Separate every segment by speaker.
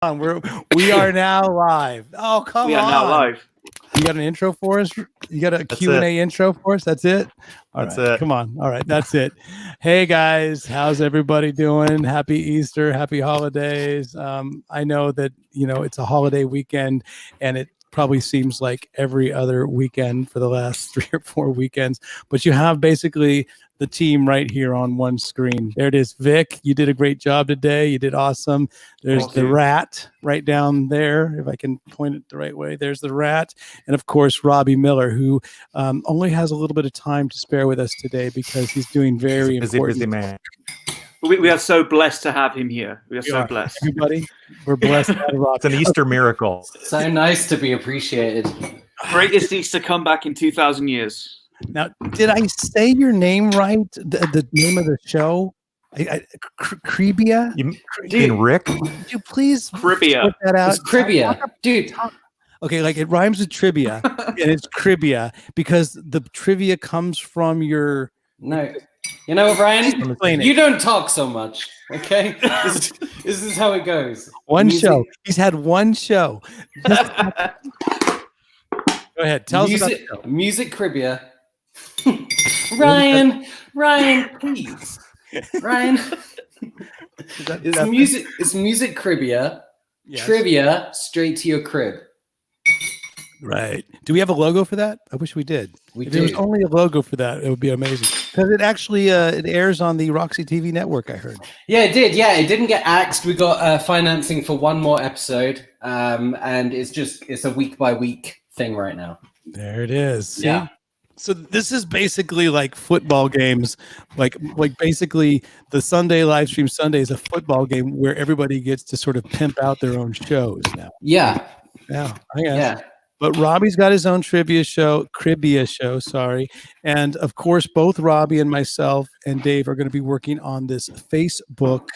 Speaker 1: We are now live. Oh, come on.
Speaker 2: We are now live.
Speaker 1: You got an intro for us? You got a Q&A intro for us? That's it? All right. It. Come on. All right. That's it. Hey, guys. How's everybody doing? Happy Easter. Happy holidays. I know that, it's a holiday weekend, and it probably seems like every other weekend for the last 3 or 4 weekends. But you have basically the team right here on one screen. There it is. Vic, you did a great job today. You did awesome. There's the rat right down there. If I can point it the right way, there's the rat. And of course, Robbie Miller, who only has a little bit of time to spare with us today because he's doing very important.
Speaker 3: Busy man.
Speaker 2: We are so blessed to have him here. We are so blessed.
Speaker 1: Everybody, we're blessed to have Robbie.
Speaker 3: It's an Easter miracle.
Speaker 4: So nice to be appreciated.
Speaker 2: Greatest Easter comeback in 2,000 years.
Speaker 1: Now, did I say your name right? The name of the show? Cribia?
Speaker 3: You mean Rick?
Speaker 1: Could you please
Speaker 2: Cribia.
Speaker 1: put that out?
Speaker 4: It's Cribia. Dude.
Speaker 1: Okay, like it rhymes with trivia, and it's Cribia because the trivia comes from your...
Speaker 4: No. You know what, Brian? You don't talk so much, okay? This is how it goes.
Speaker 1: One show. He's had one show. Go ahead. Tell us about the show.
Speaker 4: Music Cribia. Ryan, please. Ryan. It's music Cribia. Yes. Trivia straight to your crib.
Speaker 1: Right. Do we have a logo for that? I wish we did. If there was only a logo for that, it would be amazing. Because it actually it airs on the Roxie TV network, I heard.
Speaker 4: Yeah, it did. Yeah, it didn't get axed. We got financing for one more episode, and it's a week by week thing right now.
Speaker 1: There it is. See?
Speaker 4: Yeah.
Speaker 1: So this is basically like football games, like basically the Sunday live stream Sunday is a football game where everybody gets to sort of pimp out their own shows now.
Speaker 4: Yeah.
Speaker 1: Yeah. I guess.
Speaker 4: Yeah.
Speaker 1: But Robbie's got his own Cribia show, sorry. And of course, both Robbie and myself and Dave are going to be working on this Facebook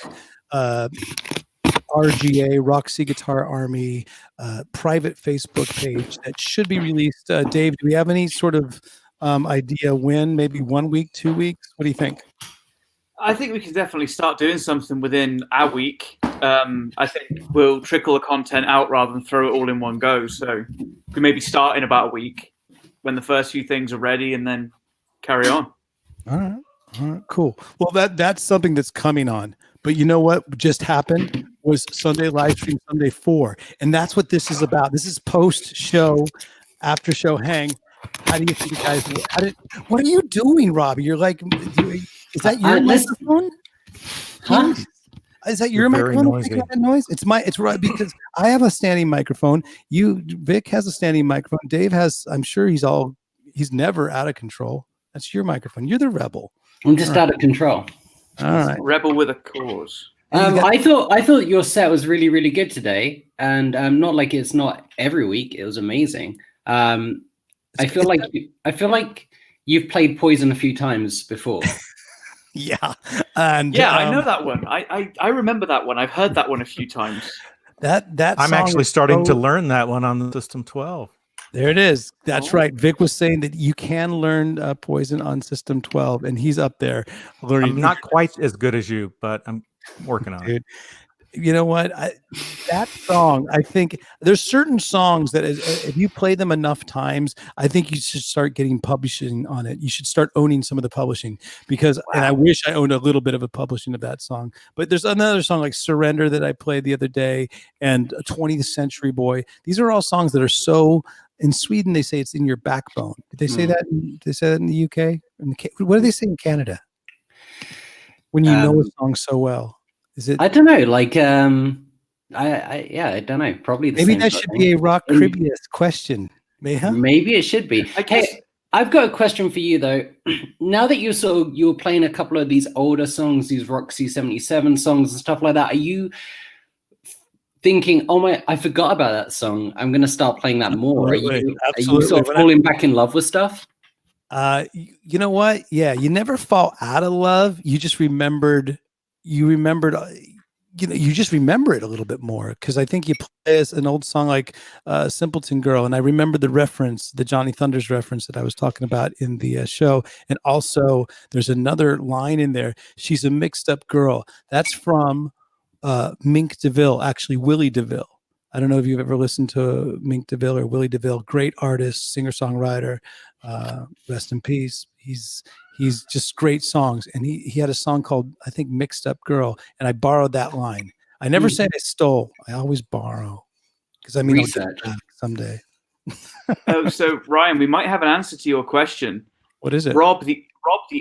Speaker 1: RGA, Roxie Guitar Army, private Facebook page that should be released. Dave, do we have any sort of idea when? Maybe 1 week, 2 weeks? What do you think?
Speaker 2: I think we can definitely start doing something within our week. I think we'll trickle the content out rather than throw it all in one go. So we maybe start in about a week when the first few things are ready and then carry on.
Speaker 1: All right, cool. Well, that's something that's coming on. But you know what just happened was Sunday live stream Sunday 4. And that's what this is about. This is post-show, after-show hang. How do you think you guys what are you doing, Robbie? You're like, is that your microphone?
Speaker 4: Huh?
Speaker 1: Is that your microphone? That noise? It's right because I have a standing microphone. Vic has a standing microphone. Dave has, I'm sure he's never out of control. That's your microphone. You're the rebel.
Speaker 4: I'm just out of control.
Speaker 1: All right.
Speaker 2: Rebel with a cause.
Speaker 4: I thought your set was really, really good today. And not like it's not every week. It was amazing. I feel like you've played Poison a few times before.
Speaker 1: Yeah. And
Speaker 2: I know that one. I remember that one. I've heard that one a few times.
Speaker 1: That
Speaker 3: I'm actually starting to learn that one on the System 12.
Speaker 1: There it is. That's right. Vic was saying that you can learn Poison on System 12, and he's up there learning.
Speaker 3: I'm not quite as good as you, but I'm working on it.
Speaker 1: You know what? That song, I think there's certain songs that if you play them enough times, I think you should start getting publishing on it. You should start owning some of the publishing because, and I wish I owned a little bit of a publishing of that song. But there's another song like Surrender that I played the other day and 20th Century Boy. These are all songs that are so, in Sweden, they say it's in your backbone. Did they say that? Did they say that in the UK? What do they say in Canada? When you know a song so well. Is it?
Speaker 4: I don't know. Like, I don't know. Probably the
Speaker 1: maybe
Speaker 4: same
Speaker 1: that should be a Rock Cribia's question.
Speaker 4: Maybe it should be. Hey, I've got a question for you though. Now that you're playing a couple of these older songs, these Roxie 77 songs and stuff like that, are you thinking, "Oh my, I forgot about that song. I'm going to start playing that more"? Are you sort of falling back in love with stuff?
Speaker 1: You know what? Yeah, you never fall out of love. You just remembered. You just remember it a little bit more because I think you play an old song like Simpleton Girl, and I remember the reference, the Johnny Thunders reference that I was talking about in the show. And also there's another line in there. She's a mixed up girl. That's from Mink DeVille, actually Willie DeVille. I don't know if you've ever listened to Mink DeVille or Willie DeVille. Great artist, singer-songwriter. Rest in peace. He's just great songs. And he had a song called, I think, Mixed Up Girl. And I borrowed that line. I never say I stole. I always borrow. Because I mean, I'll get it back someday.
Speaker 2: Oh, so Ryan, we might have an answer to your question.
Speaker 1: What is it?
Speaker 2: Rob the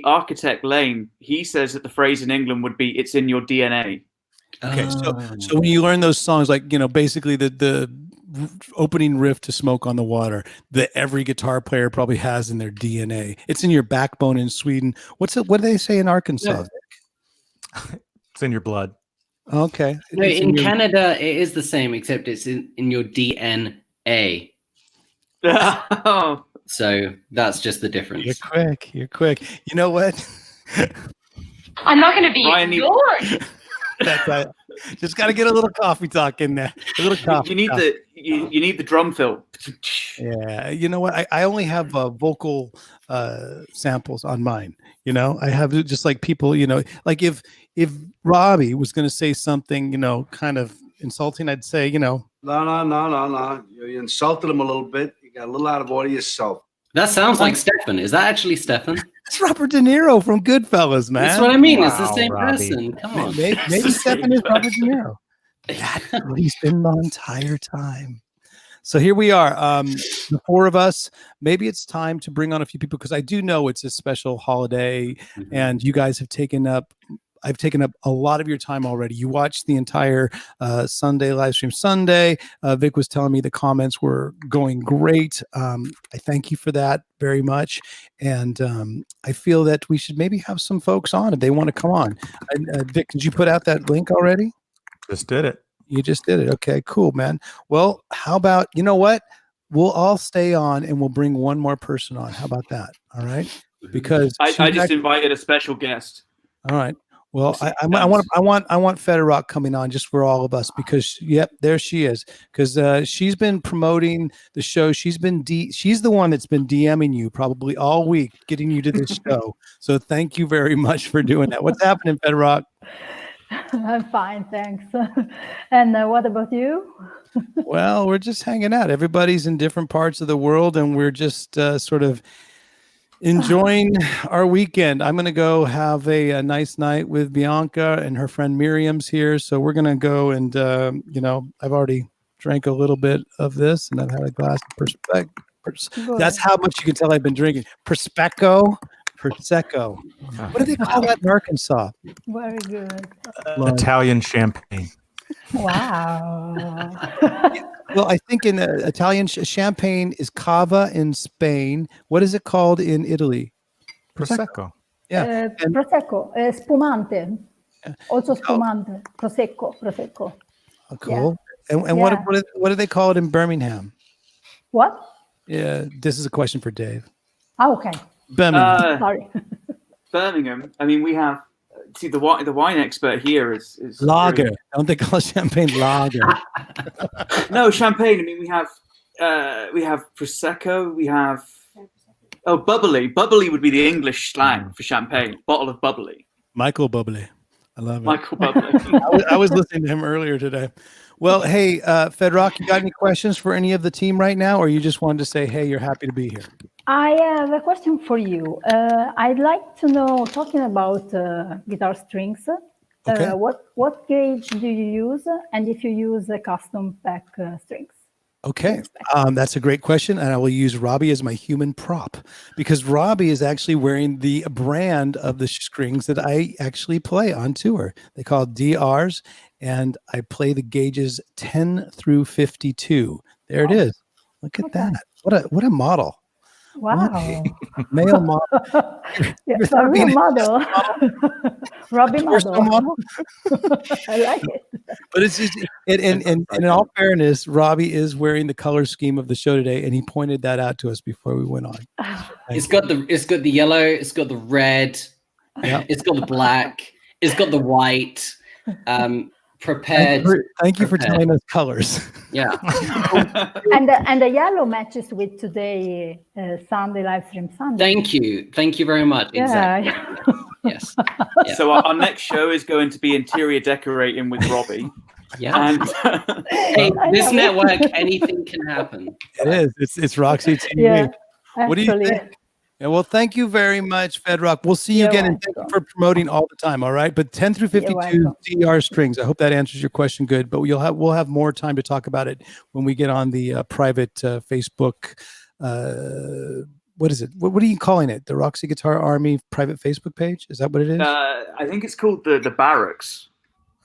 Speaker 2: architect Lane, he says that the phrase in England would be "it's in your DNA."
Speaker 1: Okay, so when you learn those songs, like basically the opening riff to "Smoke on the Water" that every guitar player probably has in their DNA. It's in your backbone in Sweden. What do they say in Arkansas?
Speaker 3: No. It's in your blood.
Speaker 1: Okay.
Speaker 4: No, in Canada it is the same, except it's in your DNA. So that's just the difference.
Speaker 1: You're quick. You know what?
Speaker 5: I'm not going to be ignored.
Speaker 1: That's right. Just got to get a little coffee talk in there. A little coffee.
Speaker 2: You need the drum fill.
Speaker 1: Yeah. You know what? I only have vocal samples on mine. I have just like people. Like if Robbie was going to say something, kind of insulting, I'd say,
Speaker 6: No. You insulted him a little bit. You got a little out of order yourself.
Speaker 4: That sounds like Stefan. Is that actually Stefan?
Speaker 1: It's Robert De Niro from Goodfellas, man.
Speaker 4: That's what I mean. Wow, it's the same person. Come on.
Speaker 1: Maybe Stefan is Robert De Niro. That's what he's been the entire time. So here we are, the four of us. Maybe it's time to bring on a few people because I do know it's a special holiday, and you guys have taken up. I've taken up a lot of your time already. You watched the entire Sunday live stream Sunday. Vic was telling me the comments were going great. I thank you for that very much. And I feel that we should maybe have some folks on if they want to come on. Vic, did you put out that link already?
Speaker 3: Just did it.
Speaker 1: You just did it. Okay, cool, man. Well, how about, you know what? We'll all stay on and we'll bring one more person on. How about that? All right. Because
Speaker 2: I just invited a special guest.
Speaker 1: All right. Well, I want Federock coming on just for all of us because there she is because she's been promoting the show. She's the one that's been DMing you probably all week, getting you to this show. So thank you very much for doing that. What's happening, Federock?
Speaker 7: I'm fine, thanks. And what about you?
Speaker 1: Well, we're just hanging out. Everybody's in different parts of the world, and we're just sort of enjoying our weekend. I'm going to go have a nice night with Bianca and her friend Miriam's here. So we're going to go and, I've already drank a little bit of this and I've had a glass of Prosecco. That's how much you can tell I've been drinking. Prosecco. What do they call that in Arkansas?
Speaker 7: Very good.
Speaker 3: Italian champagne.
Speaker 7: Wow.
Speaker 1: Well, I think in Italian champagne is cava in Spain. What is it called in Italy?
Speaker 3: Prosecco.
Speaker 1: Yeah.
Speaker 7: Prosecco. Spumante. Also spumante. Prosecco.
Speaker 1: Oh, cool. Yeah. And what do they call it in Birmingham?
Speaker 7: What?
Speaker 1: Yeah, this is a question for Dave.
Speaker 7: Oh, okay.
Speaker 1: Birmingham.
Speaker 7: Sorry.
Speaker 2: Birmingham. I mean, we have. See, the wine expert here is
Speaker 1: lager. Don't they call champagne lager?
Speaker 2: No, champagne. I mean, we have prosecco. We have bubbly. Bubbly would be the English slang for champagne. Bottle of bubbly.
Speaker 1: Michael Bubbly. I love it.
Speaker 2: Michael Bubbly.
Speaker 1: I was listening to him earlier today. Well, hey, Fedrock, you got any questions for any of the team right now, or you just wanted to say, hey, you're happy to be here?
Speaker 7: I have a question for you. I'd like to know, talking about guitar strings,
Speaker 1: okay.
Speaker 7: What gauge do you use, and if you use custom pack strings?
Speaker 1: Okay, that's a great question, and I will use Robbie as my human prop because Robbie is actually wearing the brand of the strings that I actually play on tour. They call it DRs, and I play the gauges 10 through 52. There it is. Look at that. What a model.
Speaker 7: Wow.
Speaker 1: Male model.
Speaker 7: Yes, a real model. Robbie model. I like it.
Speaker 1: But it's just, and in all fairness, Robbie is wearing the color scheme of the show today, and he pointed that out to us before we went on.
Speaker 4: It's got the yellow, it's got the red, it's got the black, it's got the white. Prepared.
Speaker 1: Thank you for telling us colors.
Speaker 4: Yeah.
Speaker 7: and the yellow matches with today Sunday live stream Sunday.
Speaker 4: Thank you very much.
Speaker 7: Yeah.
Speaker 4: Exactly. Yes. Yeah.
Speaker 2: So our next show is going to be interior decorating with Robbie.
Speaker 4: Yeah.
Speaker 2: And
Speaker 4: hey, this network, anything can happen.
Speaker 1: It is. It's Roxie TV.
Speaker 7: Yeah,
Speaker 1: What do you
Speaker 7: actually.
Speaker 1: think? Yeah, well, thank you very much, Fedrock. We'll see you again, and thank you for promoting all the time. All right, but 10 through 52 DR strings. I hope that answers your question good. But we'll have more time to talk about it when we get on the private Facebook. What is it? What are you calling it? The Roxie Guitar Army private Facebook page? Is that what it is?
Speaker 2: I think it's called the Barracks.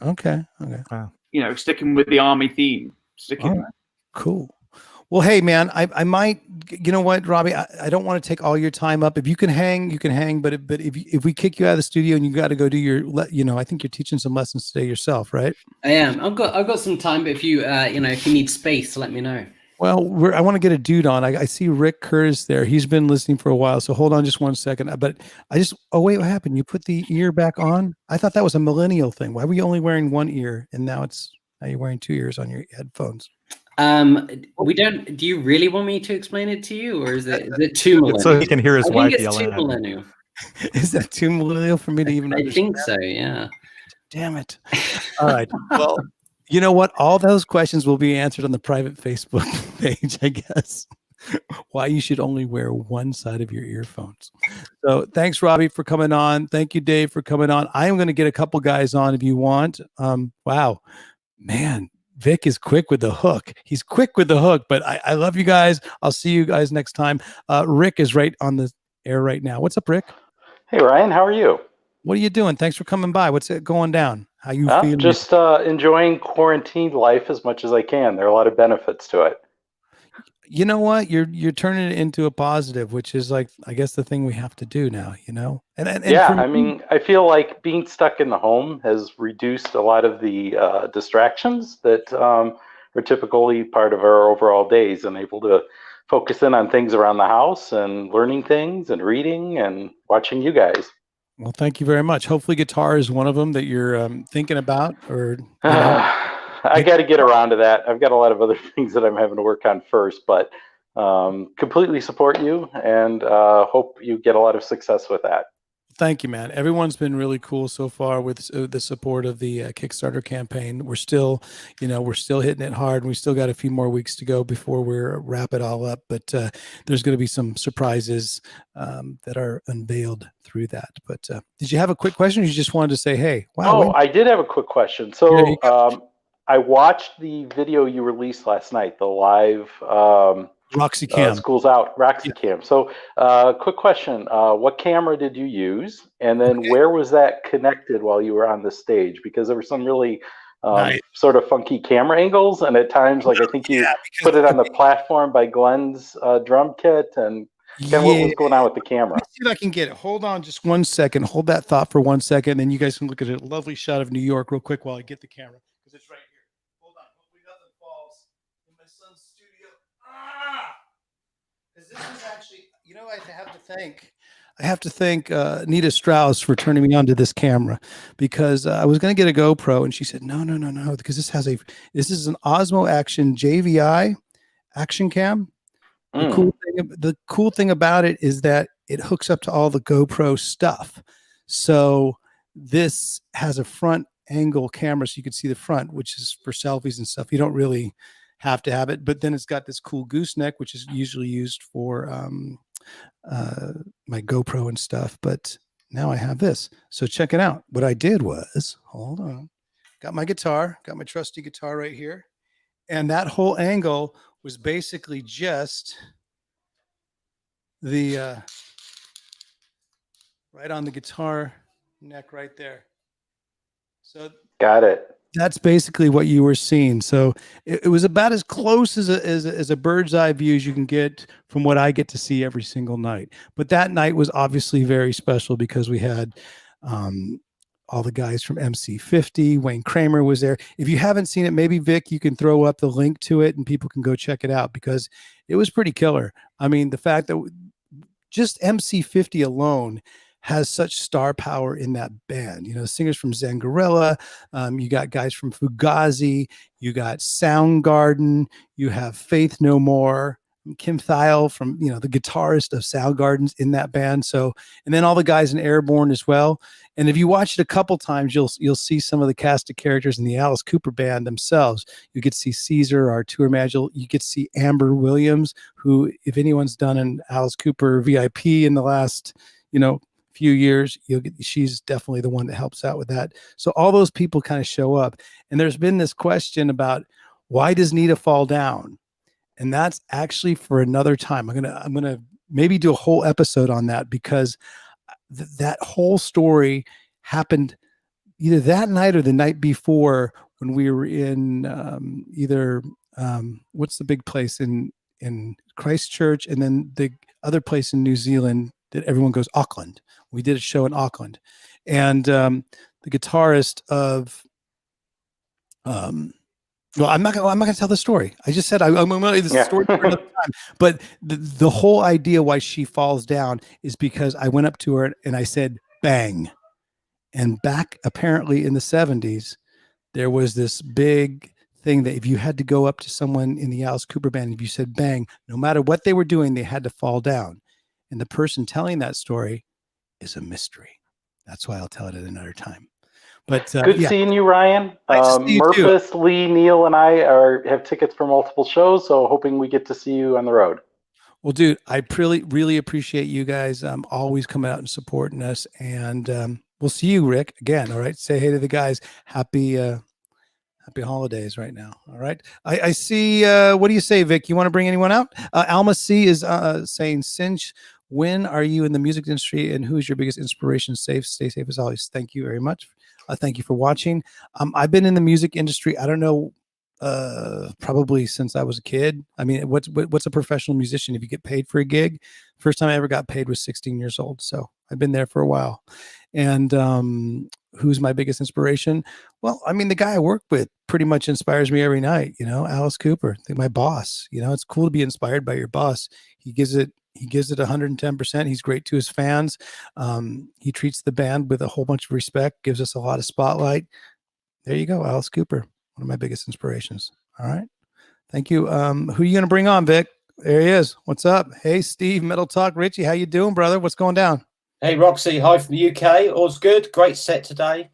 Speaker 1: Okay.
Speaker 3: Wow.
Speaker 2: You know, sticking with the Army theme.
Speaker 1: All right. Cool. Well, hey, man, I might, you know what, Robbie, I don't want to take all your time up. If you can hang, you can hang. But if we kick you out of the studio and you got to go do your, I think you're teaching some lessons today yourself, right?
Speaker 4: I am. I've got some time, but if you, if you need space, let me know.
Speaker 1: Well, I want to get a dude on. I see Rick Kerr's there. He's been listening for a while. So hold on just one second. But oh, wait, what happened? You put the ear back on? I thought that was a millennial thing. Why were you only wearing one ear? And now you're wearing 2 ears on your headphones.
Speaker 4: We don't. Do you really want me to explain it to you, or is it too millennial?
Speaker 3: So he can hear his wife
Speaker 4: think it's
Speaker 3: yelling
Speaker 4: too
Speaker 3: at him.
Speaker 4: millennial.
Speaker 1: Is that too millennial for me to even?
Speaker 4: I think so. Yeah.
Speaker 1: Damn it! All right. Well, you know what? All those questions will be answered on the private Facebook page, I guess. Why you should only wear one side of your earphones. So thanks, Robbie, for coming on. Thank you, Dave, for coming on. I am going to get a couple guys on if you want. Wow, man. Vic is quick with the hook. He's quick with the hook, but I love you guys. I'll see you guys next time. Rick is right on the air right now. What's up, Rick?
Speaker 8: Hey, Ryan. How are you?
Speaker 1: What are you doing? Thanks for coming by. What's it going down? How you feeling?
Speaker 8: Just enjoying quarantine life as much as I can. There are a lot of benefits to it.
Speaker 1: You know what? You're turning it into a positive, which is like, I guess, the thing we have to do now, And
Speaker 8: yeah, I mean, I feel like being stuck in the home has reduced a lot of the distractions that are typically part of our overall days, and able to focus in on things around the house and learning things and reading and watching you guys.
Speaker 1: Well, thank you very much. Hopefully guitar is one of them that you're thinking about, or
Speaker 8: I got to get around to that. I've got a lot of other things that I'm having to work on first, but completely support you and hope you get a lot of success with that.
Speaker 1: Thank you, man. Everyone's been really cool so far with the support of the Kickstarter campaign. We're still, we're still hitting it hard, and we still got a few more weeks to go before we wrap it all up. But there's going to be some surprises that are unveiled through that. But did you have a quick question, or you just wanted to say, hey, wow?
Speaker 8: Oh, I did have a quick question. So I watched the video you released last night, the live
Speaker 1: Roxie Cam.
Speaker 8: School's Out, Roxie Cam. So quick question, what camera did you use? And then where was that connected while you were on the stage? Because there were some really sort of funky camera angles. And at times, like I think you put it on the platform by Glenn's drum kit. And Ken, what was going on with the camera?
Speaker 1: Let's see if I can get it. Hold on just 1 second. Hold that thought for 1 second. And then you guys can look at a lovely shot of New York real quick while I get the camera. Because it's right here. Hold on. Hopefully nothing falls in my son's studio. Because this is actually, I have to thank Nita Strauss for turning me on to this camera, because I was going to get a GoPro, and she said, no, because this is an Osmo Action JVI action cam. The cool thing about it is that it hooks up to all the GoPro stuff. So this has a front angle camera, so you can see the front, which is for selfies and stuff. You don't really have to have it, but then it's got this cool gooseneck, which is usually used for my GoPro and stuff. But now I have this, so check it out. What I did was, hold on, got my trusty guitar right here, and that whole angle was basically just the right on the guitar neck right there. So
Speaker 8: got it.
Speaker 1: That's basically what you were seeing. So it was about as close as a bird's eye view as you can get from what I get to see every single night. But that night was obviously very special because we had all the guys from MC50. Wayne Kramer was there. If you haven't seen it, maybe Vic, you can throw up the link to it and people can go check it out, because it was pretty killer. I mean, the fact that just MC50 alone has such star power in that band. Singers from Zangarella, you got guys from Fugazi, you got Soundgarden, you have Faith No More. Kim Thiel from, the guitarist of Soundgarden's in that band. So, and then all the guys in Airborne as well. And if you watch it a couple times, you'll see some of the cast of characters in the Alice Cooper band themselves. You get to see Caesar, our tour manager. You get to see Amber Williams, who, if anyone's done an Alice Cooper VIP in the last, few years, she's definitely the one that helps out with that. So all those people kind of show up. And there's been this question about, why does Nita fall down? And that's actually for another time. I'm gonna maybe do a whole episode on that, because that whole story happened either that night or the night before, when we were in what's the big place in Christchurch, and then the other place in New Zealand that everyone goes, Auckland. We did a show in Auckland, and the guitarist of well, I'm not gonna tell the story. I just said I'm gonna tell the story for another time. But the whole idea why she falls down is because I went up to her and I said, "Bang!" And back apparently in the 70s, there was this big thing that if you had to go up to someone in the Alice Cooper band, if you said "bang," no matter what they were doing, they had to fall down. And the person telling that story is a mystery. That's why I'll tell it at another time. But
Speaker 8: good seeing you, Ryan. Murphys, Lee, Neil, and I have tickets for multiple shows, so hoping we get to see you on the road.
Speaker 1: Well, dude, I really appreciate you guys always coming out and supporting us, and we'll see you, Rick, again. All right, say hey to the guys. Happy holidays right now. All right, I see. What do you say, Vic? You want to bring anyone out? Alma C is saying, Cinch, when are you in the music industry, and who's your biggest inspiration? Stay safe as always. Thank you very much. Thank you for watching. I've been in the music industry, I don't know, probably since I was a kid. I mean, what's a professional musician? If you get paid for a gig, first time I ever got paid was 16 years old. So I've been there for a while. And who's my biggest inspiration? Well, I mean, the guy I work with pretty much inspires me every night. Alice Cooper, my boss. It's cool to be inspired by your boss. He gives it 110%. He's great to his fans. He treats the band with a whole bunch of respect, gives us a lot of spotlight. There you go, Alice Cooper, one of my biggest inspirations. All right. Thank you. Who are you going to bring on, Vic? There he is. What's up? Hey, Steve, Metal Talk. Richie, how you doing, brother? What's going down?
Speaker 9: Hey, Roxie. Hi from the UK. All's good. Great set today.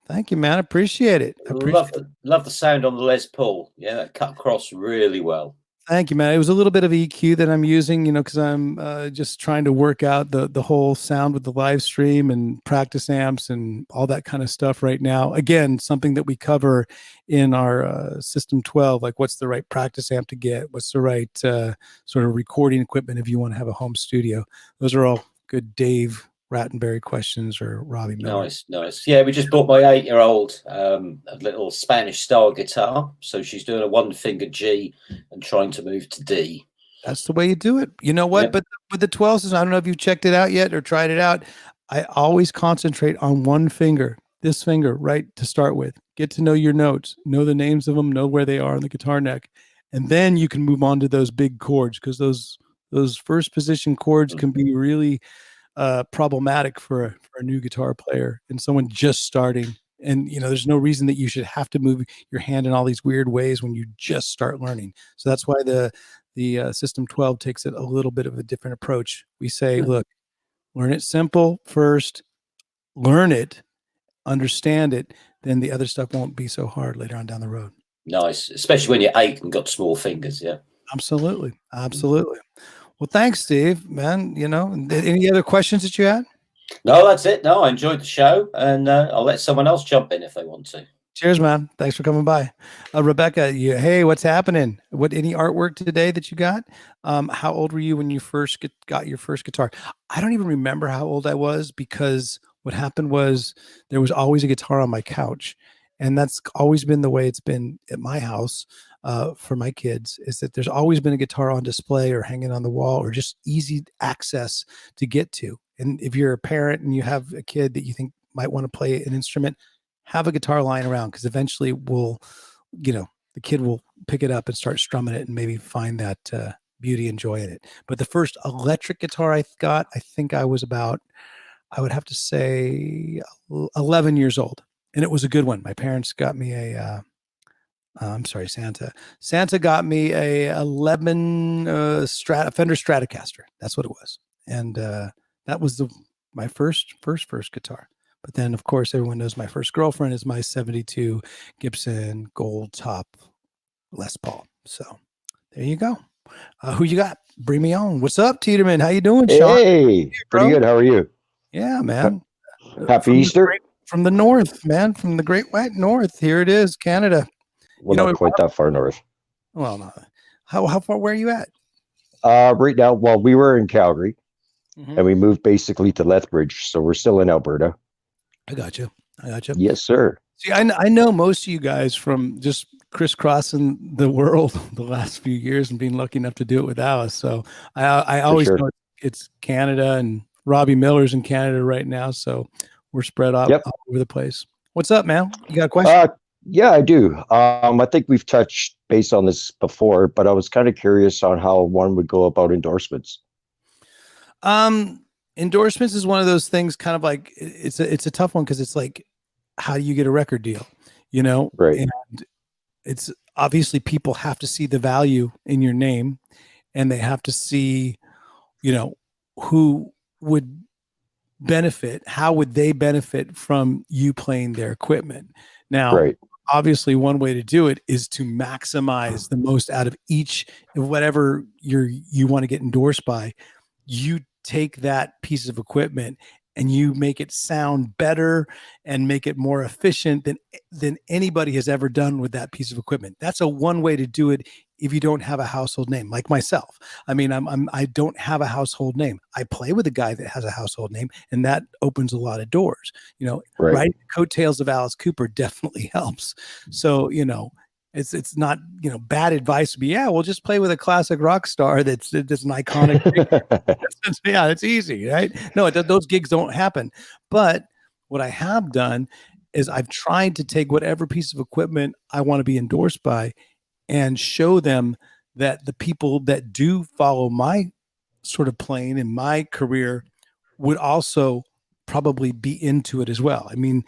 Speaker 1: Thank you, man. Appreciate it.
Speaker 9: Love the sound on the Les Paul. Yeah, that cut across really well.
Speaker 1: Thank you, man. It was a little bit of EQ that I'm using, because I'm just trying to work out the whole sound with the live stream and practice amps and all that kind of stuff right now. Again, something that we cover in our System 12, like what's the right practice amp to get? What's the right sort of recording equipment if you want to have a home studio? Those are all good Dave Rattenberry questions or Robbie Miller.
Speaker 9: Nice. Yeah, we just bought my 8-year-old a little Spanish style guitar. So she's doing a one-finger G and trying to move to D.
Speaker 1: That's the way you do it. You know what? Yep. But with the 12s, I don't know if you've checked it out yet or tried it out. I always concentrate on one finger, this finger, right, to start with. Get to know your notes, know the names of them, know where they are on the guitar neck. And then you can move on to those big chords, because those first position chords can be really problematic for a new guitar player and someone just starting. And there's no reason that you should have to move your hand in all these weird ways when you just start learning. So that's why the System 12 takes it a little bit of a different approach. We say, look, learn it simple first, learn it, understand it, then the other stuff won't be so hard later on down the road.
Speaker 9: Nice, especially when you're 8 and got small fingers. Yeah,
Speaker 1: absolutely. Well, thanks, Steve, man. Any other questions that you had?
Speaker 9: No, that's it. No, I enjoyed the show, and I'll let someone else jump in if they want to.
Speaker 1: Cheers, man. Thanks for coming by. Rebecca, hey, what's happening? Any artwork today that you got? How old were you when you first got your first guitar? I don't even remember how old I was, because what happened was there was always a guitar on my couch. And that's always been the way it's been at my house. For my kids, is that there's always been a guitar on display or hanging on the wall or just easy access to get to. And if you're a parent and you have a kid that you think might want to play an instrument, have a guitar lying around, because eventually the kid will pick it up and start strumming it and maybe find that beauty and joy in it. But the first electric guitar I got, I think I was about, I would have to say 11 years old. And it was a good one. My parents got me a I'm sorry, Santa. Santa got me a 11 Fender Stratocaster. That's what it was, and that was my first guitar. But then, of course, everyone knows my first girlfriend is my 72 Gibson Gold Top Les Paul. So there you go. Who you got? Bring me on. What's up, Tiedemann? How you doing, Sean?
Speaker 10: Hey, pretty good. How are you?
Speaker 1: Yeah, man.
Speaker 10: Happy Easter.
Speaker 1: From the north, man. From the great white north. Here it is, Canada.
Speaker 10: Well, not quite that far north.
Speaker 1: Well, no. How far? Where are you at?
Speaker 10: Right now, well, we were in Calgary, and we moved basically to Lethbridge, so we're still in Alberta.
Speaker 1: I got you.
Speaker 10: Yes, sir.
Speaker 1: See, I know most of you guys from just crisscrossing the world the last few years and being lucky enough to do it with Alice. So I always know it's Canada, and Robbie Miller's in Canada right now. So we're spread out all over the place. What's up, man? You got a question?
Speaker 10: Yeah, I do. I think we've touched base on this before, but I was kind of curious on how one would go about endorsements.
Speaker 1: Endorsements is one of those things, kind of like it's a tough one, because it's like, how do you get a record deal? You know,
Speaker 10: right?
Speaker 1: And it's obviously people have to see the value in your name, and they have to see, you know, who would benefit, how would they benefit from you playing their equipment. Now, obviously one way to do it is to maximize the most out of each, whatever you want to get endorsed by. You take that piece of equipment and you make it sound better and make it more efficient than anybody has ever done with that piece of equipment. That's a one way to do it if you don't have a household name, like myself. I mean, I don't have a household name. I play with a guy that has a household name, and that opens a lot of doors. You know, riding the coattails of Alice Cooper definitely helps. So, you know, it's not, you know, bad advice to be, we'll just play with a classic rock star that's an iconic yeah, it's easy, right? No, those gigs don't happen. But what I have done is I've tried to take whatever piece of equipment I want to be endorsed by and show them that the people that do follow my sort of playing in my career would also probably be into it as well. I mean,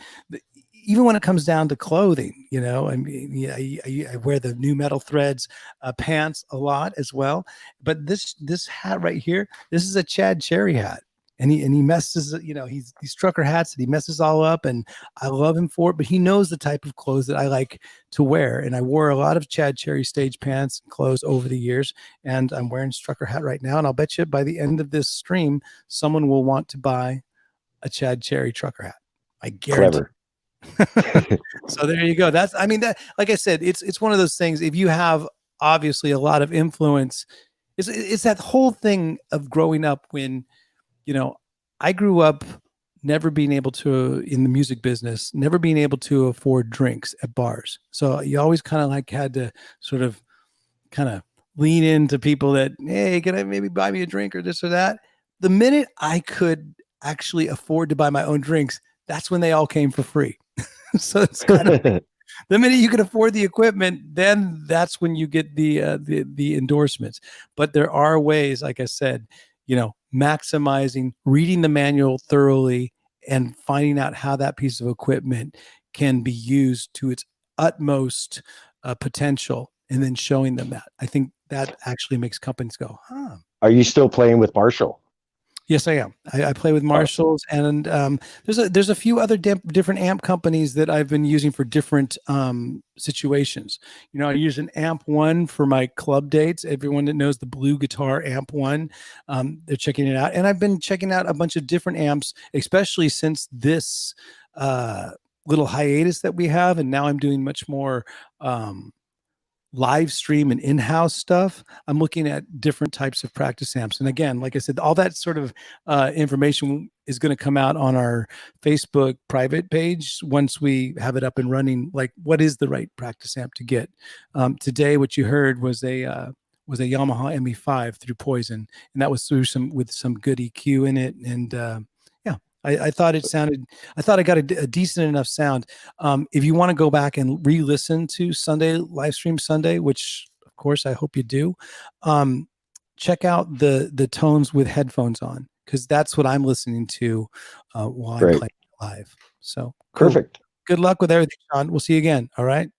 Speaker 1: even when it comes down to clothing, you know, I mean, I wear the new metal threads pants a lot as well. But this hat right here, this is a Chad Cherry hat. And he messes, you know, he's these trucker hats that he messes all up, and I love him for it. But he knows the type of clothes that I like to wear, and I wore a lot of Chad Cherry stage pants and clothes over the years, and I'm wearing this trucker hat right now. And I'll bet you by the end of this stream, someone will want to buy a Chad Cherry trucker hat. I guarantee.
Speaker 10: Clever.
Speaker 1: So there you go. That's, I mean, that, like I said, it's one of those things. If you have obviously a lot of influence, it's that whole thing of growing up when. You know, I grew up never being able to, in the music business, never being able to afford drinks at bars. So you always kind of like had to sort of kind of lean into people that, hey, can I maybe buy me a drink or this or that? The minute I could actually afford to buy my own drinks, that's when they all came for free. So it's kind of the minute you can afford the equipment, then that's when you get the endorsements. But there are ways, like I said, you know, maximizing, reading the manual thoroughly, and finding out how that piece of equipment can be used to its utmost potential, and then showing them that. I think that actually makes companies go, huh.
Speaker 10: Are you still playing with Marshall?
Speaker 1: Yes, I am. I play with Marshalls, and there's a few other different amp companies that I've been using for different situations. You know, I use an Amp One for my club dates. Everyone that knows the Blue Guitar Amp One, they're checking it out, and I've been checking out a bunch of different amps, especially since this little hiatus that we have, and now I'm doing much more live stream and in-house stuff. I'm looking at different types of practice amps. And again, like I said, all that sort of information is going to come out on our Facebook private page once we have it up and running. Like, what is the right practice amp to get? Today, what you heard was a Yamaha ME5 through Poison, and that was through with some good EQ in it. And I thought it sounded, I thought I got a decent enough sound. If you want to go back and re-listen to Livestream Sunday, which of course I hope you do, check out the tones with headphones on, because that's what I'm listening to while I'm playing live. So cool.
Speaker 10: Perfect.
Speaker 1: Good luck with everything, Sean. We'll see you again. All right.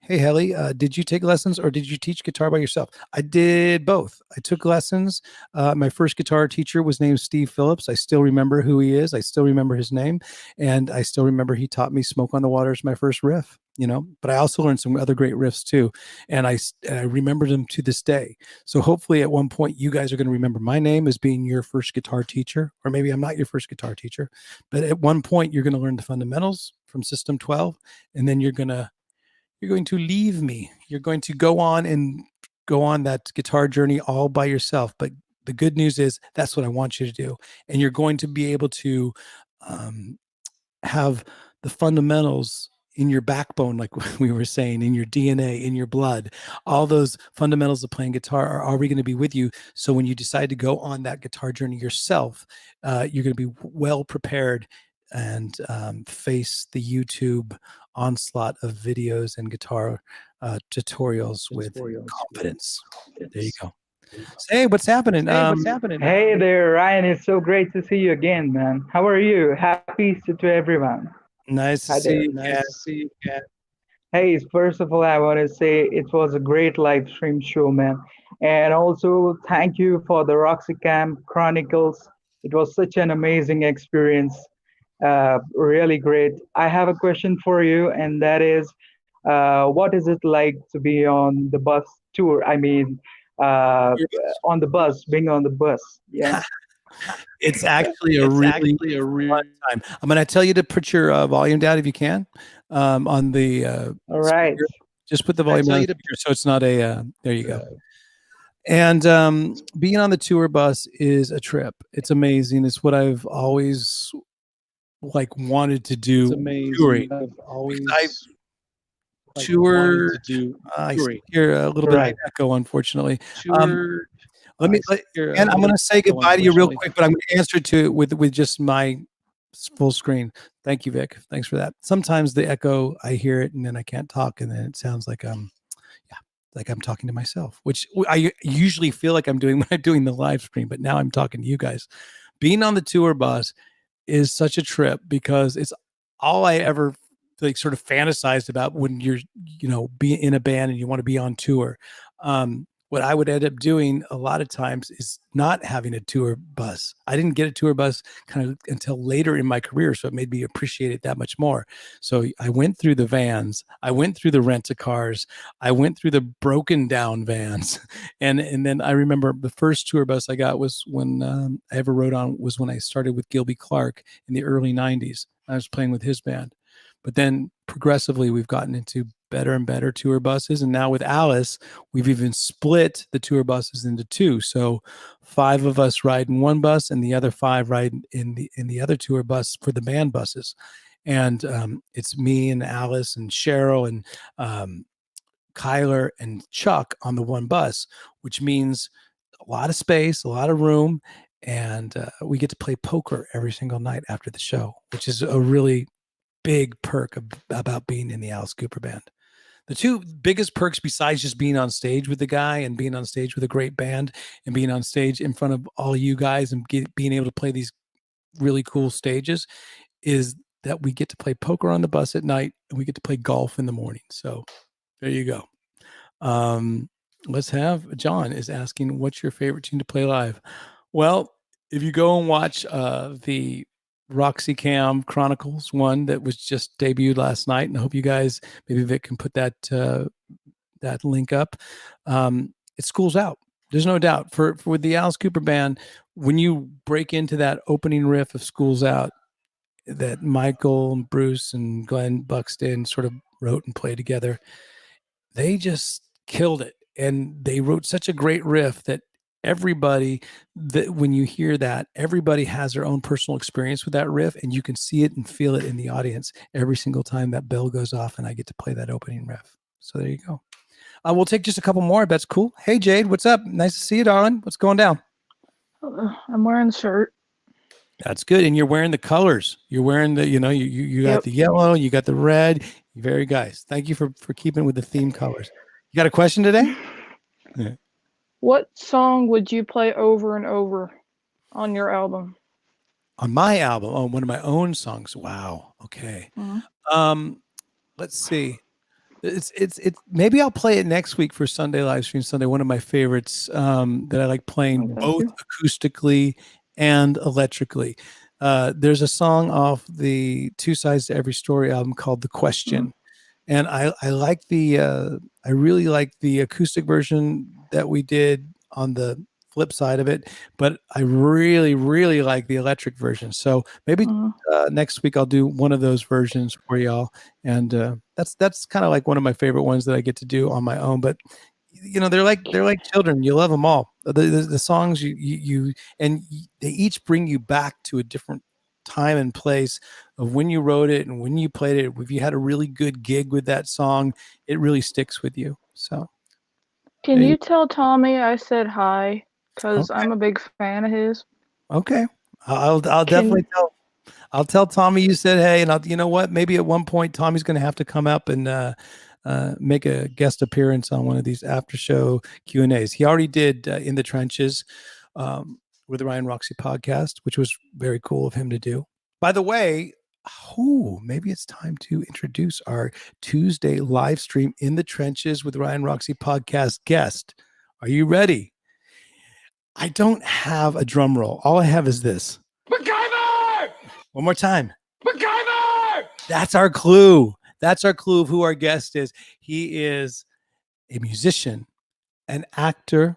Speaker 1: Hey, Helly, did you take lessons or did you teach guitar by yourself? I did both. I took lessons. My first guitar teacher was named Steve Phillips. I still remember who he is. I still remember his name. And I still remember he taught me Smoke on the Water as my first riff, you know, but I also learned some other great riffs too. And I remember them to this day. So hopefully at one point you guys are going to remember my name as being your first guitar teacher, or maybe I'm not your first guitar teacher, but at one point you're going to learn the fundamentals from System 12, and then you're going to leave me. You're going to go on that guitar journey all by yourself. But the good news is that's what I want you to do. And you're going to be able to have the fundamentals in your backbone, like we were saying, in your DNA, in your blood. All those fundamentals of playing guitar are already going to be with you. So when you decide to go on that guitar journey yourself, you're going to be well prepared and face the YouTube onslaught of videos and guitar tutorials with confidence. There you go. Hey, what's happening?
Speaker 11: Hey there, Ryan. It's so great to see you again, man. How are you? Happy Easter to everyone.
Speaker 1: Nice to see you again.
Speaker 11: Hey, first of all, I want to say it was a great live stream show, man. And also, thank you for the Roxie Camp Chronicles. It was such an amazing experience. Really great. I have a question for you, and that is, what is it like to be on the bus tour? I mean, on the bus, being on the bus. Yeah.
Speaker 1: It's actually a really fun time. I'm going to tell you to put your volume down if you can on the
Speaker 11: all right.
Speaker 1: Speaker. Just put the volume down so it's not a there you go. And being on the tour bus is a trip. It's amazing. It's what I've always wanted to do. It's amazing. Touring. I've toured. I hear a little bit of echo, unfortunately. And I'm going to say goodbye to you real quick, but I'm going to answer to it with just my full screen. Thank you, Vic. Thanks for that. Sometimes the echo, I hear it and then I can't talk, and then it sounds like I'm talking to myself, which I usually feel like I'm doing when I'm doing the live stream, but now I'm talking to you guys. Being on the tour bus is such a trip because it's all I ever sort of fantasized about when you're, be in a band and you want to be on tour. What I would end up doing a lot of times is not having a tour bus. I didn't get a tour bus kind of until later in my career, so it made me appreciate it that much more. So I went through the vans, I went through the rent-a-cars, I went through the broken down vans, and then I remember the first tour bus I got was when I ever rode on was when I started with Gilby Clarke in the early '90s. I was playing with his band, but then progressively we've gotten into better and better tour buses, and now with Alice we've even split the tour buses into two, so 5 of us ride in one bus and the other 5 ride in the other tour bus for the band buses. And it's me and Alice and Cheryl and Kyler and Chuck on the one bus, which means a lot of space, a lot of room, and we get to play poker every single night after the show, which is a really big perk about being in the Alice Cooper band. The 2 biggest perks, besides just being on stage with the guy and being on stage with a great band and being on stage in front of all you guys and being able to play these really cool stages, is that we get to play poker on the bus at night and we get to play golf in the morning. So there you go. Let's have John is asking, what's your favorite tune to play live? Well, if you go and watch the Roxie Cam Chronicles one that was just debuted last night, and I hope you guys, maybe Vic can put that that link up. It Schools Out. There's no doubt for the Alice Cooper band, when you break into that opening riff of Schools Out that Michael and Bruce and Glenn Buxton sort of wrote and played together, they just killed it. And they wrote such a great riff that everybody, that when you hear that, everybody has their own personal experience with that riff, and you can see it and feel it in the audience every single time that bell goes off and I get to play that opening riff. So there you go. We'll take just a couple more if that's cool. Hey Jade, what's up? Nice to see you, darling. What's going down?
Speaker 12: I'm wearing the shirt.
Speaker 1: That's good. And you're wearing the colors. You're wearing the, you got the yellow, you got the red. Very guys. Thank you for keeping with the theme colors. You got a question today? Yeah.
Speaker 12: What song would you play over and over on your album?
Speaker 1: On my album? Oh, one of my own songs. Wow. Okay.
Speaker 12: Mm-hmm.
Speaker 1: Let's see. It's maybe I'll play it next week for Sunday live stream Sunday. One of my favorites that I like playing both acoustically and electrically. There's a song off the Two Sides to Every Story album called The Question. And I like I really like the acoustic version that we did on the flip side of it, but I really, really like the electric version. So maybe next week I'll do one of those versions for y'all. And that's kind of like one of my favorite ones that I get to do on my own. But they're like children. You love them all. The songs you they each bring you back to a different time and place of when you wrote it and when you played it. If you had a really good gig with that song, it really sticks with you. So
Speaker 12: can you tell Tommy I said hi, because I'm a big fan of his?
Speaker 1: Okay, I'll definitely I'll tell Tommy you said hey, and you know what, maybe at one point Tommy's going to have to come up and make a guest appearance on one of these after show Q&As. He already did In the Trenches with the Ryan Roxie podcast, which was very cool of him to do. By the way, maybe it's time to introduce our Tuesday live stream In the Trenches with Ryan Roxie podcast guest. Are you ready? I don't have a drum roll. All I have is this. MacGyver! One more time. MacGyver! That's our clue. That's our clue of who our guest is. He is a musician, an actor,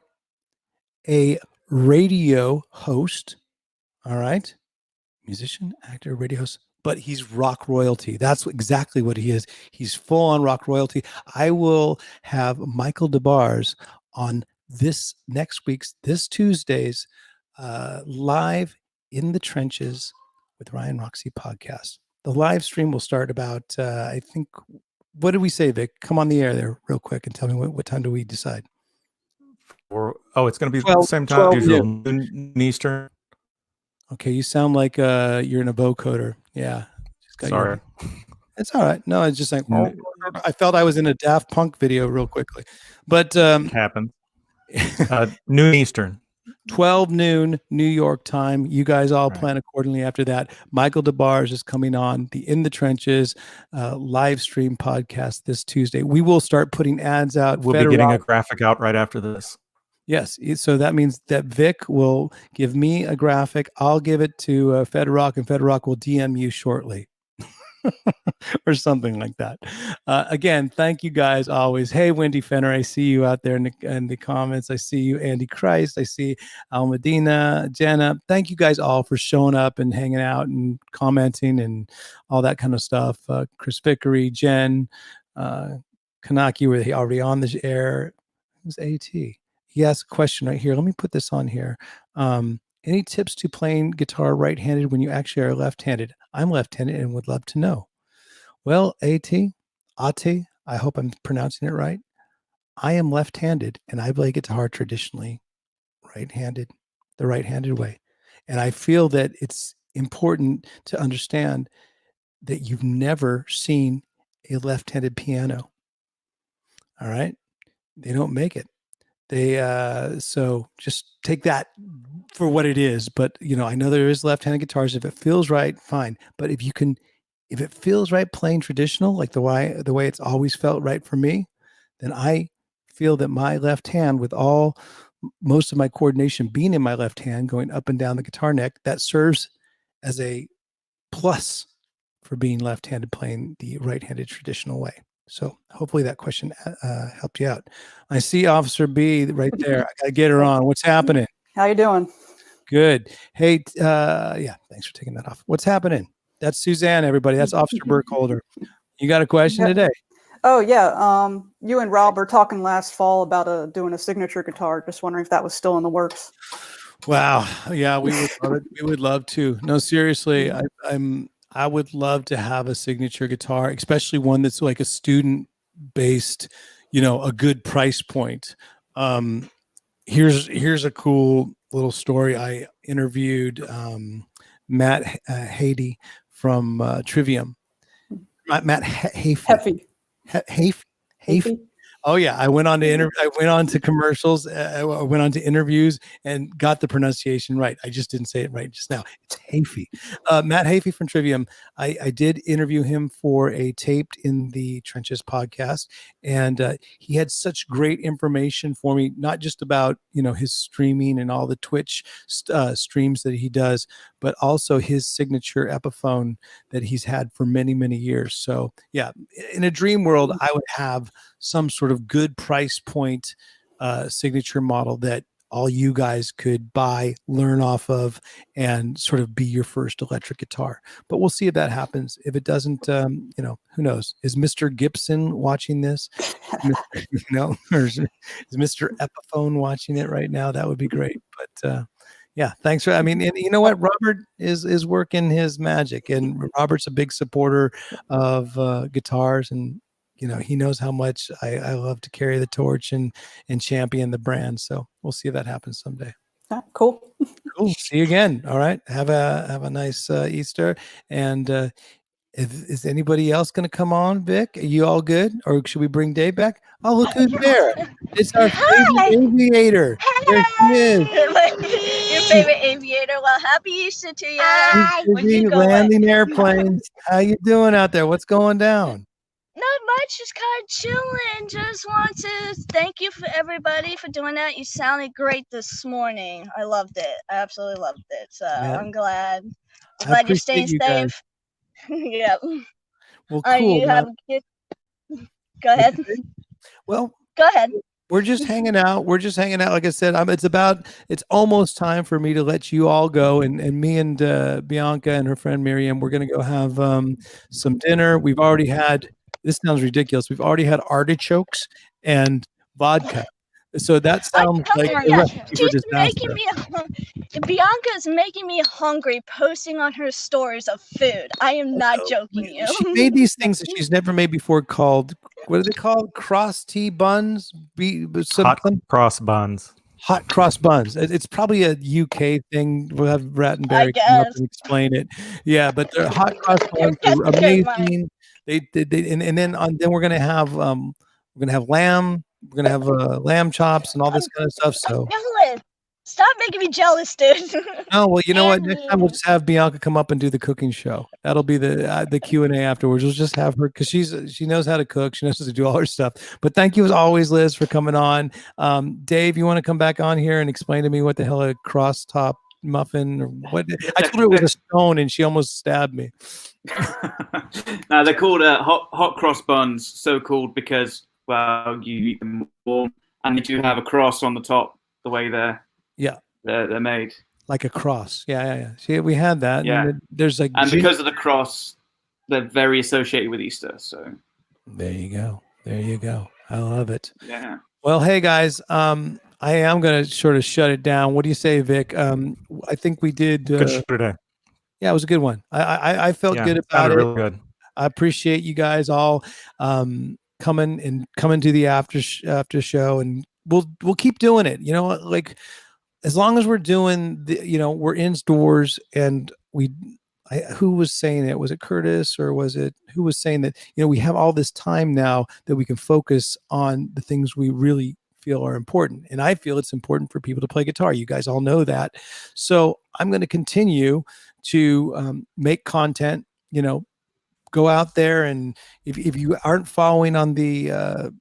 Speaker 1: a radio host. All right. Musician, actor, radio host, but he's rock royalty. That's exactly what he is. He's full on rock royalty. I will have Michael DeBars on this Tuesday's live In the Trenches with Ryan Roxie podcast. The live stream will start about, I think, what did we say, Vic? Come on the air there real quick and tell me what time do we decide?
Speaker 3: It's going to be the same time as usual, noon Eastern.
Speaker 1: Okay, you sound like you're an vocoder. Yeah.
Speaker 3: Sorry.
Speaker 1: It's all right. No, it's just like, I felt I was in a Daft Punk video real quickly. But
Speaker 3: happened. Noon Eastern.
Speaker 1: 12 noon New York time. You guys all plan accordingly after that. Michael DeBars is coming on the In the Trenches live stream podcast this Tuesday. We will start putting ads out.
Speaker 3: We'll be getting a graphic out right after this.
Speaker 1: Yes. So that means that Vic will give me a graphic. I'll give it to Fedrock, and Fedrock will DM you shortly. Or something like that. Again, thank you guys always. Hey, Wendy Fenner, I see you out there in the comments. I see you, Andy Christ. I see Al Medina, Jenna. Thank you guys all for showing up and hanging out and commenting and all that kind of stuff. Chris Vickery, Jen, Kanaki, were they already on the air? Who's AT? He asked a question right here. Let me put this on here. Any tips to playing guitar right-handed when you actually are left-handed? I'm left-handed and would love to know. Well, Ate, I hope I'm pronouncing it right. I am left-handed and I play guitar traditionally right-handed, the right-handed way. And I feel that it's important to understand that you've never seen a left-handed piano. All right? They don't make it. So just take that for what it is. But I know there is left-handed guitars. If it feels right, fine. But if it feels right playing traditional, like the way it's always felt right for me, then I feel that my left hand, with most of my coordination being in my left hand, going up and down the guitar neck, that serves as a plus for being left-handed playing the right-handed traditional way. So hopefully that question helped you out. I see Officer B right there. I got to get her on. What's happening?
Speaker 13: How you doing?
Speaker 1: Good. Hey, thanks for taking that off. What's happening? That's Suzanne, everybody. That's Officer Burkholder. You got a question today?
Speaker 13: Oh, yeah. You and Rob were talking last fall about doing a signature guitar. Just wondering if that was still in the works.
Speaker 1: Wow. Yeah, we would love to. No, seriously, I would love to have a signature guitar, especially one that's like a student-based, a good price point. Here's a cool little story. I interviewed Matt Hady from Trivium. Matt Hafey. Oh yeah, I went on to I went on to commercials. I went on to interviews and got the pronunciation right. I just didn't say it right just now. It's Hafey. Matt Hafey from Trivium. I did interview him for a Taped in the Trenches podcast, and he had such great information for me, not just about his streaming and all the Twitch streams that he does, but also his signature Epiphone that he's had for many, many years. So yeah, in a dream world, I would have some sort of good price point signature model that all you guys could buy, learn off of, and sort of be your first electric guitar. But we'll see if that happens. If it doesn't, who knows? Is Mr. Gibson watching this? Or is Mr. Epiphone watching it right now? That would be great. But yeah, thanks for. I mean, and you know what? Robert is working his magic, and Robert's a big supporter of guitars, and he knows how much I love to carry the torch and champion the brand. So we'll see if that happens someday.
Speaker 13: Cool.
Speaker 1: Cool. See you again. All right. Have a nice Easter. And is anybody else going to come on, Vic? Are you all good? Or should we bring Dave back? Oh, look who's there. It's our favorite aviator. There she is.
Speaker 14: Your favorite aviator. Well, happy Easter to you.
Speaker 1: Busy landing airplanes. How you doing out there? What's going down?
Speaker 14: Not much, just kind of chilling. Just want to thank you for everybody for doing that. You sounded great this morning. I loved it. I absolutely loved it. So
Speaker 1: Yeah.
Speaker 14: I'm glad.
Speaker 1: I
Speaker 14: Glad you're staying
Speaker 1: appreciate you guys.
Speaker 14: safe. Yep.
Speaker 1: Well, cool.
Speaker 14: You have a good... Go ahead.
Speaker 1: Well,
Speaker 14: go ahead.
Speaker 1: We're just hanging out. Like I said, it's almost time for me to let you all go. And me and Bianca and her friend Miriam, we're going to go have some dinner. We've already had, this sounds ridiculous. We've already had artichokes and vodka. So that sounds like a recipe for disaster.
Speaker 14: Bianca's making me hungry posting on her stories of food. I am not joking you.
Speaker 1: She made these things that she's never made before called, what are they called? Cross tea buns?
Speaker 3: Hot cross buns.
Speaker 1: Hot cross buns. It's probably a UK thing. We'll have Rattenberry come up and explain it. Yeah, but they're hot cross buns are amazing. And then we're gonna have lamb. We're gonna have lamb chops and all this kind of stuff. So
Speaker 14: stop making me jealous, dude.
Speaker 1: Oh well, you know what? Next time we'll just have Bianca come up and do the cooking show. That'll be the Q&A afterwards. We'll just have her because she knows how to cook. She knows how to do all her stuff. But thank you as always, Liz, for coming on. Dave, you want to come back on here and explain to me what the hell a cross top muffin or what? I told her it was a stone and she almost stabbed me.
Speaker 2: Now they're called hot cross buns. So called because you eat them warm and they do have a cross on the top. The way they're made
Speaker 1: like a cross. Yeah. See, we had that.
Speaker 2: Yeah.
Speaker 1: And there's like
Speaker 2: because of the cross, they're very associated with Easter. So
Speaker 1: there you go. I love it.
Speaker 2: Yeah.
Speaker 1: Well, hey guys, I am going to sort of shut it down. What do you say, Vic? I think we did.
Speaker 3: Good show today.
Speaker 1: Yeah, it was a good one. I felt good about it.
Speaker 3: Really good.
Speaker 1: I appreciate you guys all coming to the after show, and we'll keep doing it. Like as long as we're doing we're in stores, and who was saying it? Was it Curtis or was it who was saying that we have all this time now that we can focus on the things we really feel are important. And I feel it's important for people to play guitar. You guys all know that. So I'm going to continue to make content, go out there. And if you aren't following on the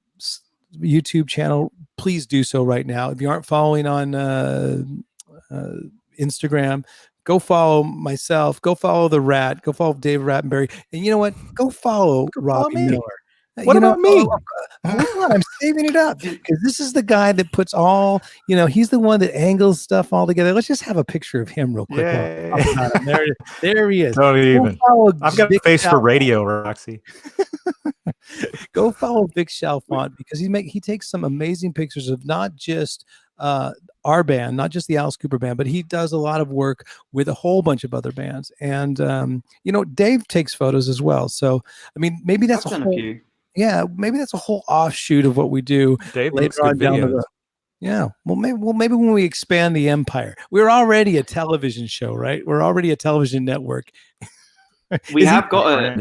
Speaker 1: YouTube channel, please do so right now. If you aren't following on Instagram, go follow myself, go follow the Rat, go follow Dave Rattenberry. And you know what? Go follow Robbie Miller.
Speaker 3: What about me?
Speaker 1: Hold on, I'm saving it up because this is the guy that puts all, he's the one that angles stuff all together. Let's just have a picture of him real quick. There he is.
Speaker 3: Don't even. I've got a face for radio, Roxie.
Speaker 1: Go follow Vic Chalfant because he takes some amazing pictures of not just our band, not just the Alice Cooper band, but he does a lot of work with a whole bunch of other bands. And Dave takes photos as well. So I mean, maybe that's a whole. Yeah, maybe that's a whole offshoot of what we do later on down the road. Yeah, well, maybe when we expand the empire, we're already a television show, right? We're already a television network.
Speaker 2: We have got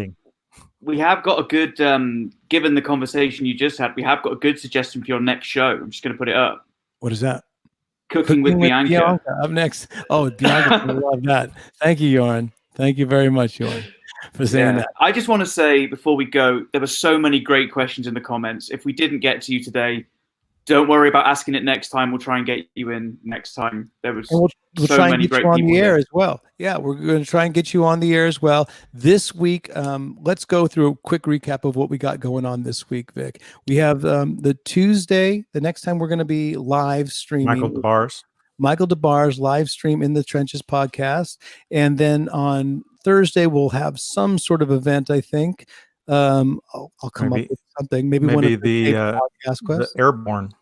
Speaker 2: we have got a good, given the conversation you just had, we have got a good suggestion for your next show. I'm just going to put it up.
Speaker 1: What is that?
Speaker 2: Cooking with Bianca.
Speaker 1: Up next. Oh, Bianca, I love that. Thank you, Joran. Thank you very much, Joran, for saying that.
Speaker 2: I just want to say before we go, there were so many great questions in the comments. If we didn't get to you today, don't worry about asking it next time. We'll try and get you in next time. There was
Speaker 1: we'll
Speaker 2: so
Speaker 1: try and
Speaker 2: many
Speaker 1: get
Speaker 2: great
Speaker 1: you on
Speaker 2: people
Speaker 1: the air
Speaker 2: there.
Speaker 1: as well. Yeah, we're going to try and get you on the air as well this week. Let's go through a quick recap of what we got going on this week, Vic. We have the Tuesday. The next time we're going to be live streaming. Michael DeBar's live stream in the Trenches podcast, and then on Thursday we'll have some sort of event. I think I'll come up with something. Maybe one of
Speaker 3: the
Speaker 1: podcast quests.
Speaker 3: The Airborne.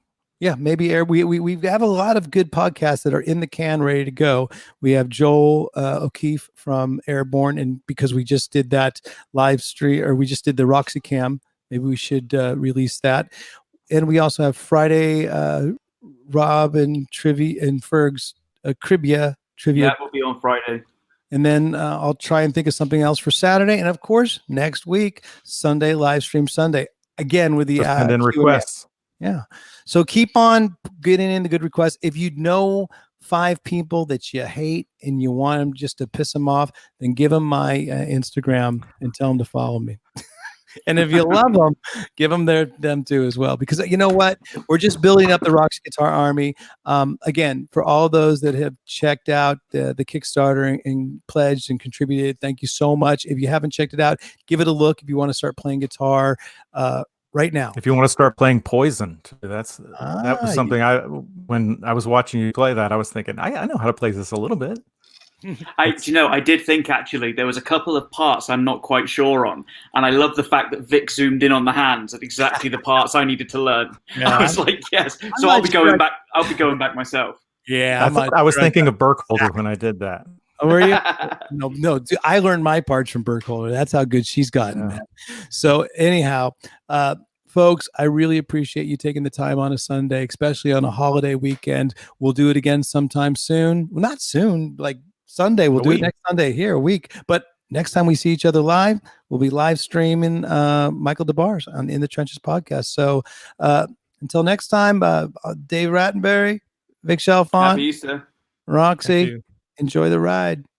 Speaker 1: Yeah, maybe air. We have a lot of good podcasts that are in the can, ready to go. We have Joel O'Keefe from Airborne, and because we just did that live stream, or we just did the Roxie Cam, maybe we should release that. And we also have Friday, Rob and Trivia and Ferg's Trivia.
Speaker 2: That will be on Friday.
Speaker 1: And then I'll try and think of something else for Saturday. And of course, next week, Sunday, live stream Sunday. Again, with the
Speaker 3: and then requests.
Speaker 1: Yeah. So keep on getting in the good requests. If you know 5 people that you hate and you want them just to piss them off, then give them my Instagram and tell them to follow me. And if you love them, give them them too as well. Because you know what? We're just building up the Roxie Guitar Army. Again, for all those that have checked out the Kickstarter and pledged and contributed, thank you so much. If you haven't checked it out, give it a look if you want to start playing guitar right now.
Speaker 3: If you want to start playing Poison, that was something when I was watching you play that, I was thinking, I know how to play this a little bit.
Speaker 2: I did think actually there was a couple of parts I'm not quite sure on, and I love the fact that Vic zoomed in on the hands at exactly the parts I needed to learn.
Speaker 1: Yeah,
Speaker 2: I was like, yes. So I'll be going back. I'll be going back myself.
Speaker 1: Yeah,
Speaker 3: I was thinking of Burkholder when I did that.
Speaker 1: Oh, were you? No. Dude, I learned my parts from Burkholder. That's how good she's gotten. Man. So anyhow, folks, I really appreciate you taking the time on a Sunday, especially on a holiday weekend. We'll do it again sometime soon. Well, not soon, like Sunday. We'll do it next Sunday here, a week. But next time we see each other live, we'll be live streaming Michael DeBar's on In the Trenches podcast. So until next time, Dave Rattenberry, Vic Chalfant,
Speaker 2: Happy Easter.
Speaker 1: Roxie, enjoy the ride.